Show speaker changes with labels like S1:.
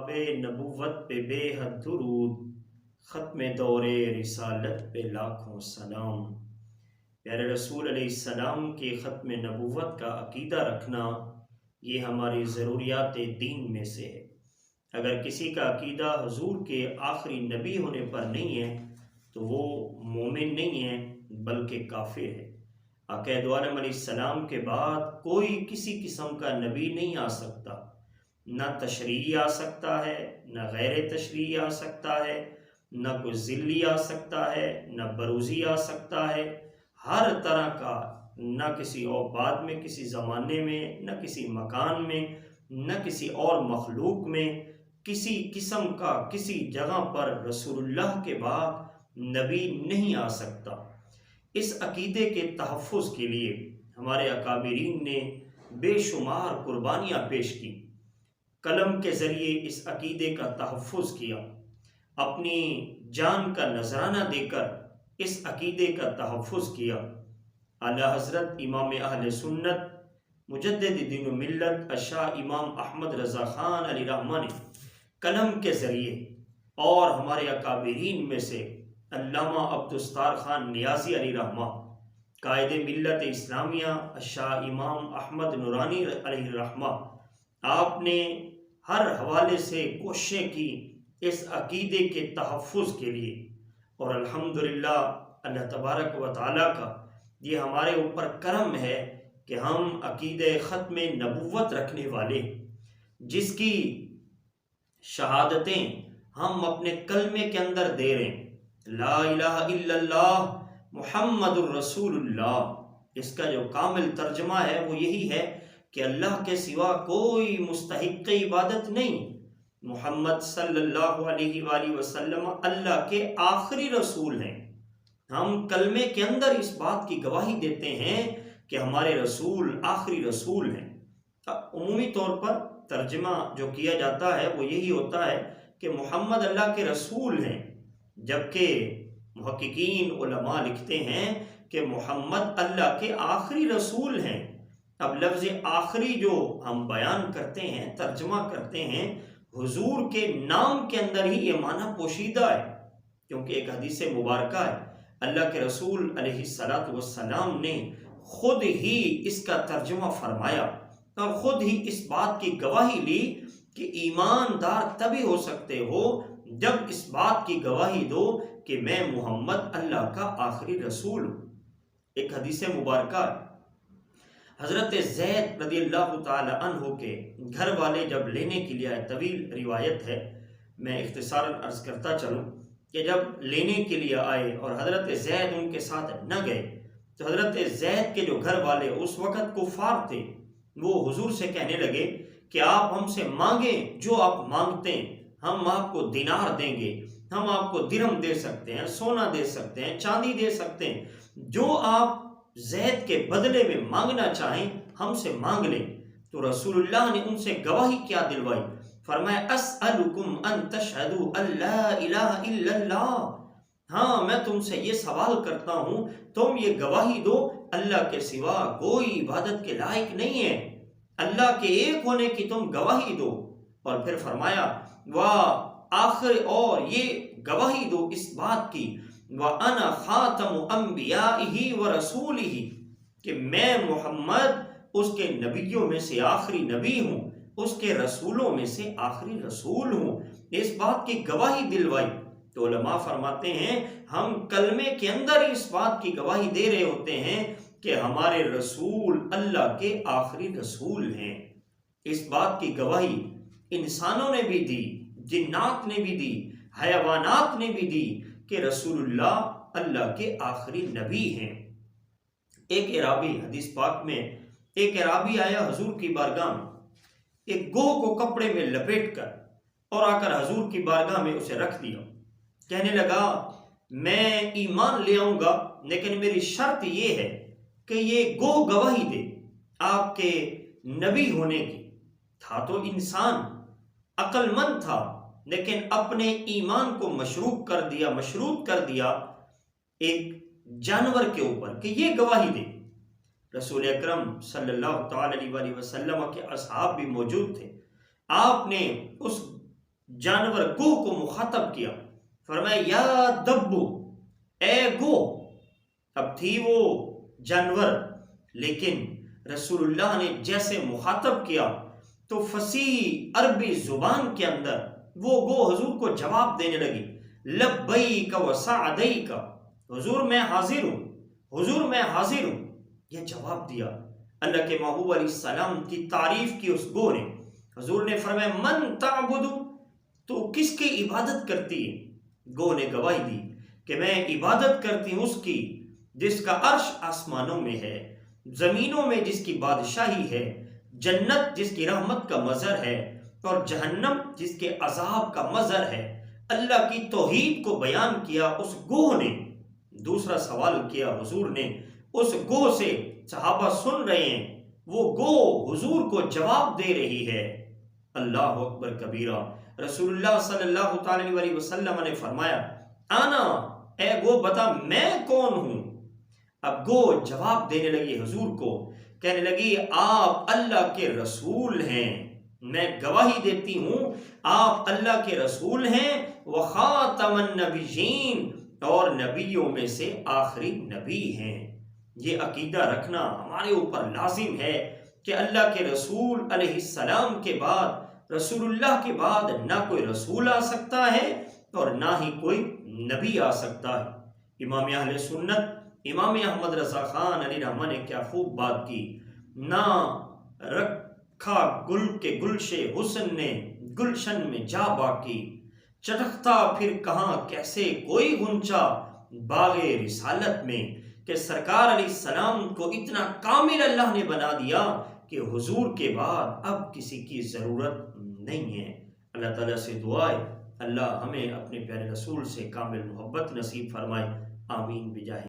S1: باب نبوت پہ بے حد درود، ختم دور رسالت پہ لاکھوں سلام۔ پیارے رسول علیہ السلام کے ختم نبوت کا عقیدہ رکھنا یہ ہماری ضروریات دین میں سے ہے۔ اگر کسی کا عقیدہ حضور کے آخری نبی ہونے پر نہیں ہے تو وہ مومن نہیں ہے بلکہ کافر ہے۔ آقا دو عالم علیہ السلام کے بعد کوئی کسی قسم کا نبی نہیں آ سکتا، نہ تشریعی آ سکتا ہے، نہ غیر تشریعی آ سکتا ہے، نہ کوئی ذلی آ سکتا ہے، نہ بروزی آ سکتا ہے۔ ہر طرح کا، نہ کسی اور بعد میں کسی زمانے میں، نہ کسی مکان میں، نہ کسی اور مخلوق میں، کسی قسم کا کسی جگہ پر رسول اللہ کے بعد نبی نہیں آ سکتا۔ اس عقیدے کے تحفظ کے لیے ہمارے اکابرین نے بے شمار قربانیاں پیش کی، قلم کے ذریعے اس عقیدے کا تحفظ کیا، اپنی جان کا نذرانہ دے کر اس عقیدے کا تحفظ کیا۔ اعلیٰ حضرت امام اہل سنت مجدد دین و ملت شاہ امام احمد رضا خان علیہ رحمہ نے قلم کے ذریعے، اور ہمارے اکابرین میں سے علامہ عبدالستار خان نیازی علیہ رحمہ، قائد ملت اسلامیہ شاہ امام احمد نورانی علیہ رحمہ، آپ نے ہر حوالے سے کوششیں کی اس عقیدے کے تحفظ کے لیے، اور الحمدللہ اللہ تبارک و تعالیٰ کا یہ ہمارے اوپر کرم ہے کہ ہم عقیدہ ختم نبوت رکھنے والے، جس کی شہادتیں ہم اپنے کلمے کے اندر دے رہے ہیں، لا الہ الا اللہ محمد الرسول اللہ۔ اس کا جو کامل ترجمہ ہے وہ یہی ہے کہ اللہ کے سوا کوئی مستحق عبادت نہیں، محمد صلی اللہ علیہ وآلہ وسلم اللہ کے آخری رسول ہیں۔ ہم کلمے کے اندر اس بات کی گواہی دیتے ہیں کہ ہمارے رسول آخری رسول ہیں۔ عمومی طور پر ترجمہ جو کیا جاتا ہے وہ یہی ہوتا ہے کہ محمد اللہ کے رسول ہیں، جبکہ محققین علماء لکھتے ہیں کہ محمد اللہ کے آخری رسول ہیں۔ اب لفظ آخری جو ہم بیان کرتے ہیں، ترجمہ کرتے ہیں، حضور کے نام کے اندر ہی یہ معنی پوشیدہ ہے، کیونکہ ایک حدیث مبارکہ ہے، اللہ کے رسول علیہ السلام نے خود ہی اس کا ترجمہ فرمایا اور خود ہی اس بات کی گواہی لی کہ ایماندار تبھی ہو سکتے ہو جب اس بات کی گواہی دو کہ میں محمد اللہ کا آخری رسول ہوں۔ ایک حدیث مبارکہ ہے، حضرت زید رضی اللہ تعالی عنہ کے گھر والے جب لینے کے لیے آئے، طویل روایت ہے، میں اختصاراً عرض کرتا چلوں کہ جب لینے کے لیے آئے اور حضرت زید ان کے ساتھ نہ گئے تو حضرت زید کے جو گھر والے اس وقت کفار تھے، وہ حضور سے کہنے لگے کہ آپ ہم سے مانگیں جو آپ مانگتے ہیں، ہم آپ کو دینار دیں گے، ہم آپ کو درہم دے سکتے ہیں، سونا دے سکتے ہیں، چاندی دے سکتے ہیں، جو آپ زید کے بدلے میں مانگنا چاہیں ہم سے مانگ لیں۔ تو رسول اللہ نے ان سے گواہی کیا دلوائی، فرمایا اسألکم ان تشہدوا ان لا الہ الا اللہ، ہاں میں تم سے یہ سوال کرتا ہوں تم یہ گواہی دو اللہ کے سوا کوئی عبادت کے لائق نہیں ہے، اللہ کے ایک ہونے کی تم گواہی دو۔ اور پھر فرمایا آخر اور یہ گواہی دو اس بات کی وَأَنَا خَاتَمُ أَنْبِيَائِهِ وَرَسُولِهِ، کہ میں محمد اس کے نبیوں میں سے آخری نبی ہوں، اس کے رسولوں میں سے آخری رسول ہوں، اس بات کی گواہی دلوائی۔ تو علماء فرماتے ہیں ہم کلمے کے اندر اس بات کی گواہی دے رہے ہوتے ہیں کہ ہمارے رسول اللہ کے آخری رسول ہیں۔ اس بات کی گواہی انسانوں نے بھی دی، جنات نے بھی دی، حیوانات نے بھی دی کہ رسول اللہ اللہ کے آخری نبی ہیں۔ ایک اعرابی، حدیث پاک میں ایک اعرابی آیا حضور کی بارگاہ میں، ایک گوہ کو کپڑے میں لپیٹ کر، اور آ کر حضور کی بارگاہ میں اسے رکھ دیا، کہنے لگا میں ایمان لے آؤں گا لیکن میری شرط یہ ہے کہ یہ گوہ گواہی دے آپ کے نبی ہونے کی۔ تھا تو انسان، عقل مند تھا، لیکن اپنے ایمان کو مشروط کر دیا ایک جانور کے اوپر کہ یہ گواہی دے۔ رسول اکرم صلی اللہ تعالی علیہ وسلم کے اصحاب بھی موجود تھے، آپ نے اس جانور گوہ کو مخاطب کیا، فرمایا یا دبو، اے گو۔ اب تھی وہ جانور، لیکن رسول اللہ نے جیسے مخاطب کیا تو فصیح عربی زبان کے اندر وہ گو حضور کو جواب دینے لگی، لبیک و سعدیک، حضور میں حاضر ہوں، حضور میں حاضر ہوں۔ یہ جواب دیا۔ اللہ کے محبوب علیہ السلام کی تعریف کی اس گو نے۔ حضور نے فرمایا من تعبد، تو کس کی عبادت کرتی ہے؟ گو نے گواہی دی کہ میں عبادت کرتی ہوں اس کی جس کا عرش آسمانوں میں ہے، زمینوں میں جس کی بادشاہی ہے، جنت جس کی رحمت کا مظہر ہے اور جہنم جس کے عذاب کا مظہر ہے۔ اللہ کی توحید کو بیان کیا اس گوہ نے۔ دوسرا سوال کیا حضور نے اس گوہ سے، صحابہ سن رہے ہیں، وہ گوہ حضور کو جواب دے رہی ہے۔ اللہ اکبر کبیرہ۔ رسول اللہ صلی اللہ تعالی علیہ وسلم نے فرمایا آنا، اے گو بتا میں کون ہوں۔ اب گو جواب دینے لگی حضور کو، کہنے لگی آپ اللہ کے رسول ہیں، میں گواہی دیتی ہوں آپ اللہ کے رسول ہیں، وخاتم النبیین، اور نبیوں میں سے آخری نبی ہیں۔ یہ عقیدہ رکھنا ہمارے اوپر لازم ہے کہ اللہ کے رسول علیہ السلام کے بعد، رسول اللہ کے بعد نہ کوئی رسول آ سکتا ہے اور نہ ہی کوئی نبی آ سکتا ہے۔ امام اہل سنت امام احمد رضا خان علیہ رحمہ نے کیا خوب بات کی، نہ رکھا گل کے گلشے حسن نے گلشن میں جا باقی، چٹکتا پھر کہاں کیسے کوئی غنچہ باغ رسالت میں، کہ سرکار علیہ السلام کو اتنا کامل اللہ نے بنا دیا کہ حضور کے بعد اب کسی کی ضرورت نہیں ہے۔ اللہ تعالیٰ سے دعا ہے اللہ ہمیں اپنے پیارے رسول سے کامل محبت نصیب فرمائے، آمین بجاہ